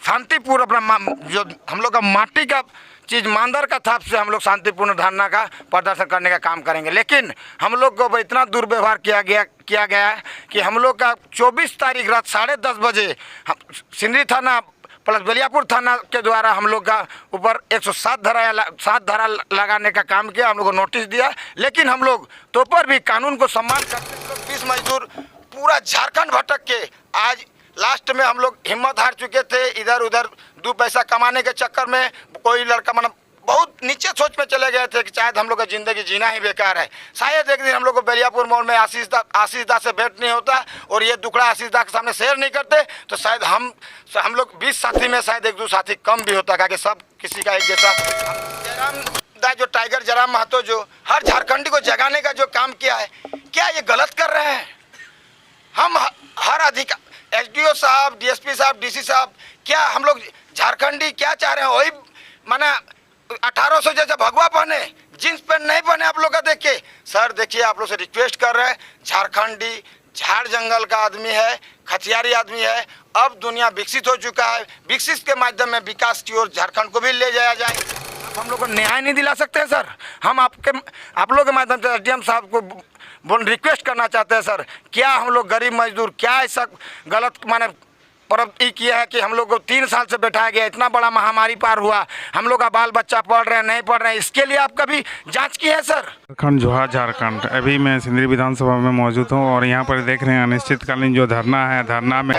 शांतिपूर्ण अपना जो हम लोग का माटी का चीज़ मांदर का थाप से हम लोग शांतिपूर्ण धरना का प्रदर्शन करने का काम करेंगे। लेकिन हम लोग को इतना दुर्व्यवहार किया गया है कि हम लोग का 24 तारीख रात 10:30 बजे सिंदरी थाना प्लस बलियापुर थाना के द्वारा हम लोग का ऊपर 107 धारा लगाने का काम किया, हम लोग को नोटिस दिया। लेकिन हम लोग तो पर भी कानून को सम्मान करते 20 मजदूर पूरा झारखंड भटक के आज लास्ट में हम लोग हिम्मत हार चुके थे। इधर उधर 2 पैसा कमाने के चक्कर में कोई लड़का मतलब बहुत नीचे सोच में चले गए थे कि शायद हम लोग का ज़िंदगी जीना ही बेकार है। शायद एक दिन हम लोग को बलियापुर मोड़ में आशीष दा से भेंट नहीं होता और ये दुखड़ा आशीष दा के सामने शेयर नहीं करते तो शायद हम लोग 20 साथी में शायद 1-2 साथी कम भी होता, क्योंकि सब किसी का एक जैसा। जयराम दा जो टाइगर जयराम महतो जो हर झारखंडी को जगाने का जो काम किया है, क्या ये गलत कर रहे हैं? हम हर अधिकार SDO साहब, DSP साहब, DC साहब, क्या हम लोग झारखंडी क्या चाह रहे हैं? वही माना 1800 जैसे भगवा पहने, जींस पैंट नहीं पहने आप लोग का देख के। सर देखिए, आप लोग से रिक्वेस्ट कर रहे हैं, झारखंडी झाड़ जंगल का आदमी है, खथियारी आदमी है। अब दुनिया विकसित हो चुका है, विकसित के माध्यम में विकास की ओर झारखंड को भी ले जाया जाए। हम लोग को न्याय नहीं दिला सकते हैं सर। हम आप लोग के माध्यम से SDM साहब को रिक्वेस्ट करना चाहते हैं सर, क्या हम लोग गरीब मजदूर क्या ऐसा गलत माने प्रवृत्ति किया है कि हम लोग को 3 साल से बैठाया गया, इतना बड़ा महामारी पार हुआ, हम लोग का बाल बच्चा पढ़ रहे हैं नहीं पढ़ रहे हैं, इसके लिए आप कभी जांच की है सर? झारखंड जोहा झारखंड, अभी मैं सिंदरी विधानसभा में मौजूद हूँ और यहाँ पर देख रहे हैं अनिश्चितकालीन जो धरना है, धरना में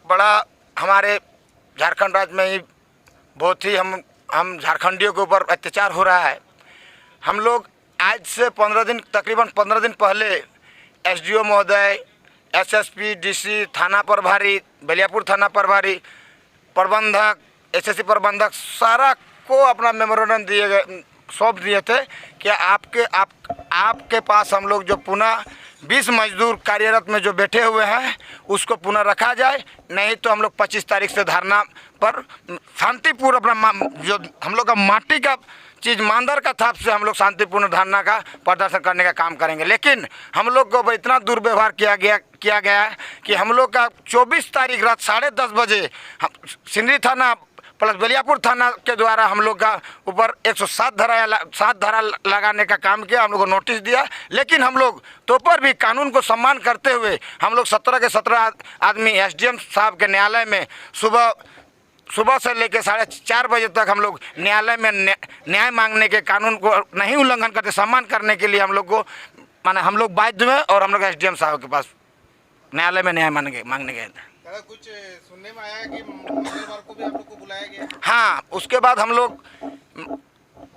बड़ा हमारे झारखंड राज्य में ही बहुत ही हम झारखंडियों के ऊपर अत्याचार हो रहा है। हम लोग आज से तकरीबन 15 दिन पहले SDO महोदय, SSP, DC, थाना प्रभारी, बलियापुर थाना प्रभारी, प्रबंधक, SSC प्रबंधक सारा को अपना मेमोरेंडम सौंप दिए थे कि आपके पास हम लोग जो पुनः 20 मजदूर कार्यरत में जो बैठे हुए हैं उसको पुनः रखा जाए, नहीं तो हम लोग 25 तारीख से धरना पर शांतिपूर्ण अपना जो हम लोग का माटी का चीज़ मांदर का थाप से हम लोग शांतिपूर्ण धरना का प्रदर्शन करने का काम करेंगे। लेकिन हम लोग को इतना दुर्व्यवहार किया गया है कि हम लोग का 24 तारीख रात 10:30 बजे सिंदरी थाना प्लस बलियापुर थाना के द्वारा हम लोग का ऊपर 107 धारा लगाने का काम किया, हम लोग को नोटिस दिया। लेकिन हम लोग तो पर भी कानून को सम्मान करते हुए हम लोग 17 के 17 आदमी SDM साहब के न्यायालय में सुबह से लेकर 4:30 बजे तक हम लोग न्यायालय में न्याय मांगने के, कानून को नहीं उल्लंघन करते सम्मान करने के लिए हम लोग को माने हम लोग बाध्य हुए और हम लोग SDM साहब के पास न्यायालय में न्याय मांगने गए थे। कुछ सुनने में आया कि मंगलवार को भी आप लोग को बुलाया गया? हाँ, उसके बाद हम लोग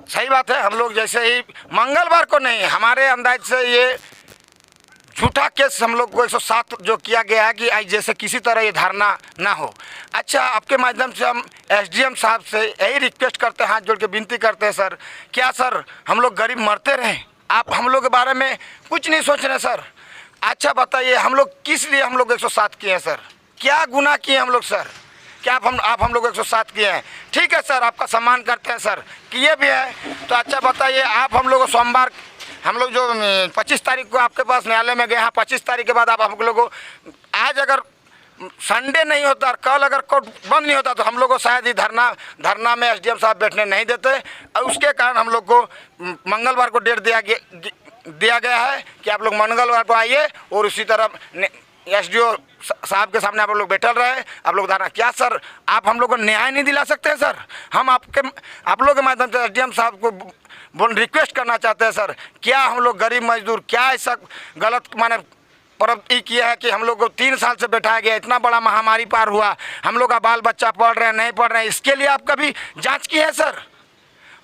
सही बात है, हम लोग जैसे ही मंगलवार को नहीं, हमारे अंदाज से ये झूठा केस हम लोग को 107 जो किया गया है कि आज जैसे किसी तरह ये धारणा ना हो। अच्छा, आपके माध्यम से हम SDM साहब से यही रिक्वेस्ट करते हैं, हाथ जोड़ के विनती करते हैं सर, क्या सर हम लोग गरीब मरते रहें? आप हम लोग के बारे में कुछ नहीं सोच रहे सर। अच्छा बताइए, हम लोग किस लिए हम लोग 107 किए हैं सर? क्या गुनाह किए हम लोग सर? क्या आप हम लोग 107 किए हैं? ठीक है सर, आपका सम्मान करते हैं सर, किए भी है तो अच्छा बताइए, आप हम लोग को सोमवार हम लोग जो 25 तारीख को आपके पास न्यायालय में गए हैं, 25 तारीख के बाद आप हम लोग को आज अगर संडे नहीं होता और कल अगर कोर्ट बंद नहीं होता तो हम लोग को शायद ही धरना में SDM साहब बैठने नहीं देते। और उसके कारण हम लोग को मंगलवार को डेट दिया गया है कि आप लोग मंगलवार को आइए और उसी तरह एसडीओ साहब के सामने आप लोग बैठल रहे, आप लोग धरना, क्या सर आप हम लोग को न्याय नहीं दिला सकते हैं सर? हम आप लोग के माध्यम से एसडीएम साहब को रिक्वेस्ट करना चाहते हैं सर, क्या हम लोग गरीब मजदूर क्या ऐसा गलत माने पर किया है कि हम लोग को 3 साल से बैठाया गया, इतना बड़ा महामारी पार हुआ, हम लोग का बाल बच्चा पढ़ रहे हैं नहीं पढ़ रहे हैं, इसके लिए आप कभी जांच की है सर?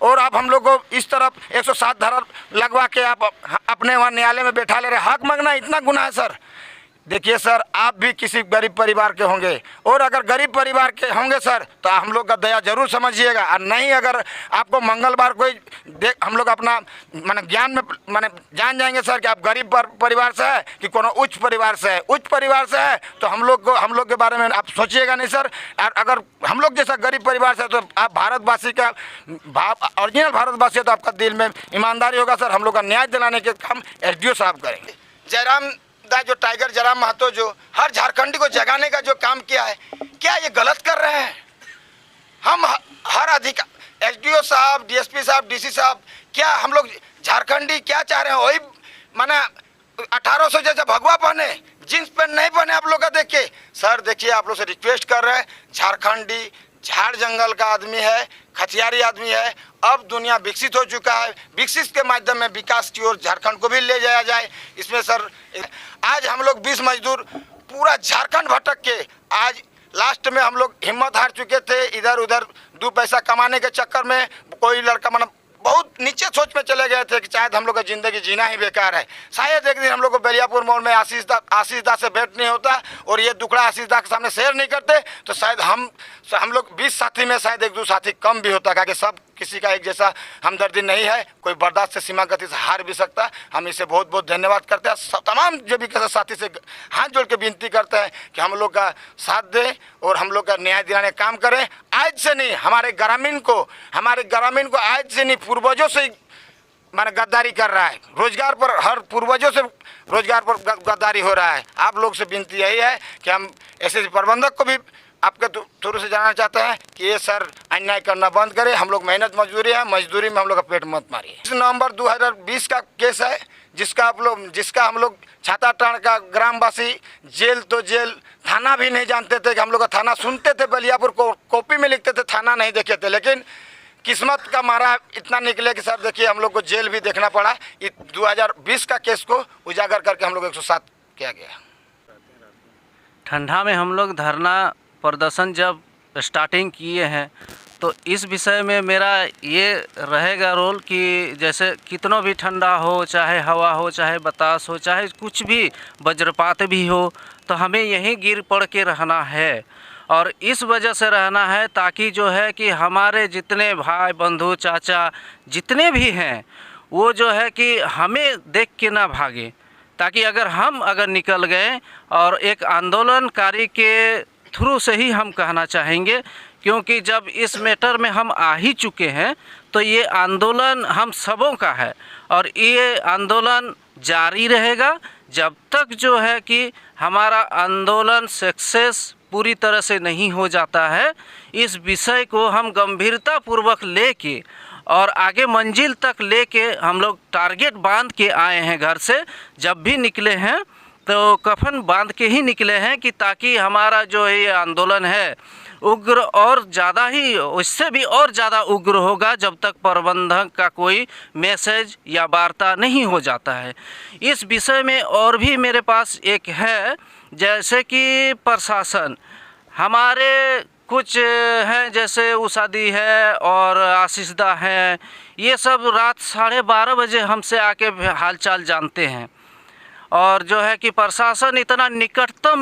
और आप हम लोग को इस तरफ 107 धारा लगवा के आप अपने वहाँ न्यायालय में बैठा ले रहे, हक मांगना इतना गुनाह है सर? देखिए सर, आप भी किसी गरीब परिवार के होंगे, और अगर गरीब परिवार के होंगे सर तो हम लोग का दया जरूर समझिएगा, और नहीं अगर आपको मंगलवार कोई हम लोग अपना माने ज्ञान में माने जान जाएंगे सर कि आप गरीब परिवार से है कि कोनो उच्च परिवार से है, उच्च परिवार से है तो हम लोग के बारे में आप सोचिएगा नहीं सर। और अगर हम लोग जैसा गरीब परिवार से है तो आप भारतवासी का ओरिजिनल भारतवासी है तो आपका दिल में ईमानदारी होगा सर। हम लोग का न्याय दिलाने के काम एसडीओ साहब करेंगे। जयराम जो टाइगर जयराम महतो जो हर झारखंडी को जगाने का जो काम किया है, क्या ये गलत कर रहे हैं? हम हर अधिकार एसडीओ साहब, डीएसपी साहब, डीसी साहब, क्या हम लोग झारखंडी क्या चाह रहे हैं? वही माने 1800 जैसा भगवा पहने, जींस पैंट नहीं पहने आप लोग का। देखिए सर, देखिए आप लोग से रिक्वेस्ट कर रहे हैं, झारखंडी झाड़ जंगल का आदमी है, खतियारी आदमी है, अब दुनिया विकसित हो चुका है, विकसित के माध्यम में विकास की ओर झारखंड को भी ले जाया जाए। इसमें सर आज हम लोग 20 मजदूर पूरा झारखंड भटक के आज लास्ट में हम लोग हिम्मत हार चुके थे, इधर उधर 2 पैसा कमाने के चक्कर में कोई लड़का मतलब बहुत नीचे सोच में चले गए थे कि शायद हम लोग का ज़िंदगी जीना ही बेकार है। शायद एक दिन हम लोग को बेलियापुर मोड़ में आशीष दा से भेंट नहीं होता और ये दुखड़ा आशीष दा के सामने शेयर नहीं करते तो शायद हम लोग 20 साथी में शायद 1-2 साथी कम भी होता, क्योंकि सब किसी का एक जैसा हमदर्दी नहीं है, कोई बर्दाश्त से सीमा गति से हार भी सकता। हम इसे बहुत बहुत धन्यवाद करते हैं, तमाम जो भी कैसे साथी से हाथ जोड़ के विनती करते हैं कि हम लोग का साथ दें और हम लोग का न्याय दिलाने का काम करें। आज से नहीं, हमारे ग्रामीण को आज से नहीं, पूर्वजों से माने गद्दारी कर रहा है, रोजगार पर हर पूर्वजों से रोजगार पर गद्दारी हो रहा है। आप लोग से विनती यही है कि हम एसएससी प्रबंधक को भी आपके थ्रू से जानना चाहते हैं कि ये सर अन्याय करना बंद करें। हम लोग मेहनत मजदूरी है, मजदूरी में हम लोग का पेट मत मारिए। 20 नवंबर 2020 का केस है जिसका हम लोग छाताटाण का ग्रामवासी जेल तो जेल, थाना भी नहीं जानते थे कि हम लोग का थाना सुनते थे, बलियापुर को कॉपी में लिखते थे, थाना नहीं देखे थे, लेकिन किस्मत का मारा इतना निकले कि सर देखिए हम लोग को जेल भी देखना पड़ा। 2020 का केस को उजागर करके हम लोग 107 किया गया। ठंडा में हम लोग धरना प्रदर्शन जब स्टार्टिंग किए हैं तो इस विषय में मेरा ये रहेगा रोल कि जैसे कितना भी ठंडा हो, चाहे हवा हो, चाहे बतास हो, चाहे कुछ भी वज्रपात भी हो, तो हमें यहीं गिर पड़ के रहना है। और इस वजह से रहना है ताकि जो है कि हमारे जितने भाई बंधु चाचा जितने भी हैं वो जो है कि हमें देख के ना भागे, ताकि अगर निकल गए और एक आंदोलनकारी के थ्रू से ही हम कहना चाहेंगे, क्योंकि जब इस मैटर में हम आ ही चुके हैं तो ये आंदोलन हम सबों का है और ये आंदोलन जारी रहेगा जब तक जो है कि हमारा आंदोलन सक्सेस पूरी तरह से नहीं हो जाता है। इस विषय को हम गंभीरता पूर्वक लेके और आगे मंजिल तक लेके हम लोग टारगेट बांध के आए हैं। घर से जब भी निकले हैं तो कफन बांध के ही निकले हैं कि ताकि हमारा जो ये आंदोलन है उग्र और ज़्यादा ही, उससे भी और ज़्यादा उग्र होगा जब तक प्रबंधक का कोई मैसेज या वार्ता नहीं हो जाता है। इस विषय में और भी मेरे पास एक है, जैसे कि प्रशासन हमारे कुछ हैं, जैसे उषादी है और आशीष दा हैं, ये सब रात 12:30 बजे हमसे आके हालचाल जानते हैं। और जो है कि प्रशासन इतना निकटतम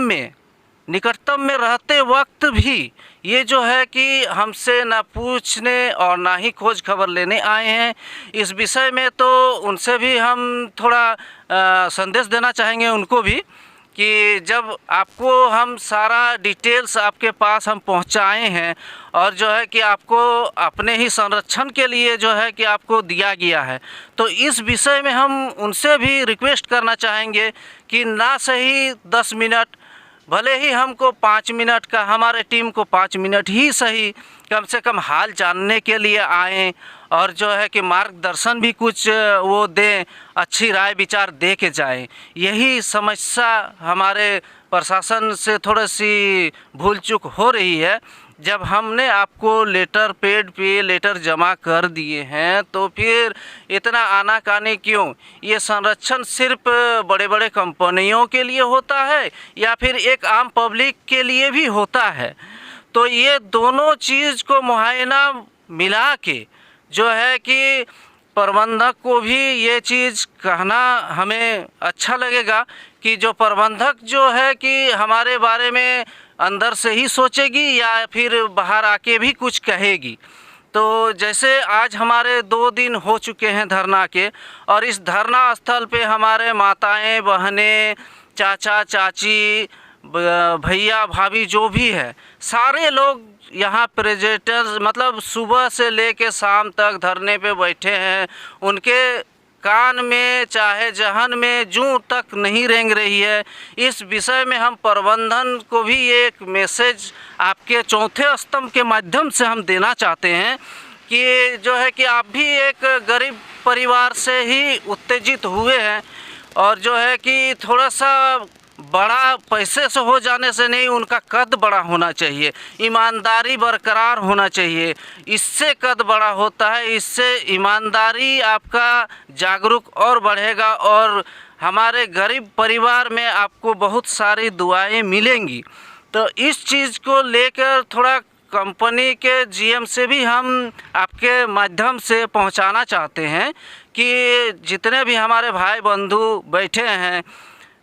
में रहते वक्त भी ये जो है कि हमसे ना पूछने और ना ही खोज खबर लेने आए हैं। इस विषय में तो उनसे भी हम थोड़ा संदेश देना चाहेंगे उनको भी कि जब आपको हम सारा डिटेल्स आपके पास हम पहुंचाए हैं और जो है कि आपको अपने ही संरक्षण के लिए जो है कि आपको दिया गया है, तो इस विषय में हम उनसे भी रिक्वेस्ट करना चाहेंगे कि ना सही 10 मिनट, भले ही हमको 5 मिनट का, हमारे टीम को 5 मिनट ही सही कम से कम हाल जानने के लिए आएँ और जो है कि मार्गदर्शन भी कुछ वो दें, अच्छी राय विचार दे के जाएँ। यही समस्या हमारे प्रशासन से थोड़ी सी भूल चूक हो रही है। जब हमने आपको लेटर पेड पे लेटर जमा कर दिए हैं तो फिर इतना आनाकानी क्यों? ये संरक्षण सिर्फ बड़े बड़े कंपनियों के लिए होता है या फिर एक आम पब्लिक के लिए भी होता है? तो ये दोनों चीज़ को मुआयना मिला के जो है कि प्रबंधक को भी ये चीज़ कहना हमें अच्छा लगेगा कि जो प्रबंधक जो है कि हमारे बारे में अंदर से ही सोचेगी या फिर बाहर आके भी कुछ कहेगी। तो जैसे आज हमारे 2 दिन हो चुके हैं धरना के, और इस धरना स्थल पे हमारे माताएं, बहनें, चाचा, चाची, भैया, भाभी जो भी है, सारे लोग यहाँ प्रेजेंटर्स मतलब सुबह से लेके शाम तक धरने पे बैठे हैं। उनके कान में चाहे जहन में जूं तक नहीं रेंग रही है। इस विषय में हम प्रबंधन को भी एक मैसेज आपके चौथे स्तंभ के माध्यम से हम देना चाहते हैं कि जो है कि आप भी एक गरीब परिवार से ही उत्तेजित हुए हैं और जो है कि थोड़ा सा बड़ा पैसे से हो जाने से नहीं, उनका कद बड़ा होना चाहिए, ईमानदारी बरकरार होना चाहिए। इससे कद बड़ा होता है, इससे ईमानदारी आपका जागरूक और बढ़ेगा और हमारे गरीब परिवार में आपको बहुत सारी दुआएं मिलेंगी। तो इस चीज़ को लेकर थोड़ा कंपनी के जीएम से भी हम आपके माध्यम से पहुंचाना चाहते हैं कि जितने भी हमारे भाई बंधु बैठे हैं,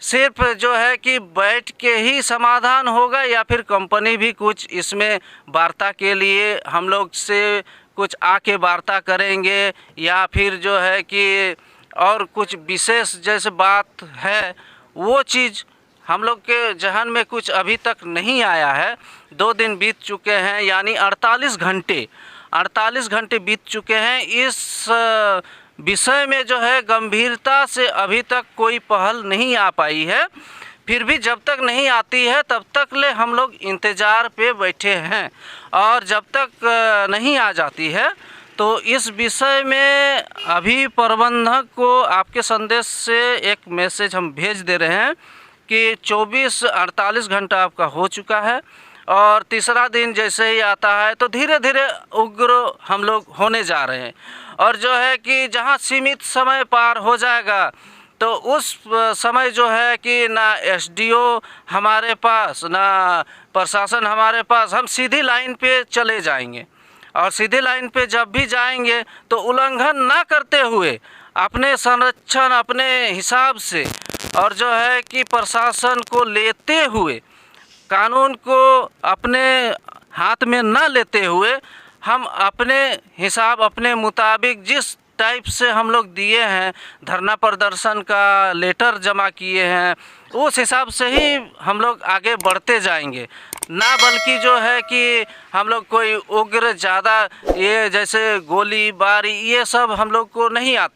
सिर्फ जो है कि बैठ के ही समाधान होगा या फिर कंपनी भी कुछ इसमें वार्ता के लिए हम लोग से कुछ आके वार्ता करेंगे या फिर जो है कि और कुछ विशेष जैसे बात है वो चीज़ हम लोग के जहन में कुछ अभी तक नहीं आया है। 2 दिन बीत चुके हैं, यानी 48 घंटे बीत चुके हैं। इस विषय में जो है गंभीरता से अभी तक कोई पहल नहीं आ पाई है। फिर भी जब तक नहीं आती है तब तक ले हम लोग इंतज़ार पे बैठे हैं और जब तक नहीं आ जाती है तो इस विषय में अभी प्रबंधक को आपके संदेश से एक मैसेज हम भेज दे रहे हैं कि 48 घंटा आपका हो चुका है और तीसरा दिन जैसे ही आता है तो धीरे धीरे उग्र हम लोग होने जा रहे हैं और जो है कि जहां सीमित समय पार हो जाएगा तो उस समय जो है कि ना एसडीओ हमारे पास ना प्रशासन हमारे पास, हम सीधी लाइन पे चले जाएंगे और सीधी लाइन पे जब भी जाएंगे तो उल्लंघन ना करते हुए अपने संरक्षण अपने हिसाब से और जो है कि प्रशासन को लेते हुए, कानून को अपने हाथ में न लेते हुए हम अपने हिसाब अपने मुताबिक जिस टाइप से हम लोग दिए हैं, धरना प्रदर्शन का लेटर जमा किए हैं, उस हिसाब से ही हम लोग आगे बढ़ते जाएंगे, ना बल्कि जो है कि हम लोग कोई उग्र ज़्यादा ये जैसे गोलीबारी ये सब हम लोग को नहीं आता।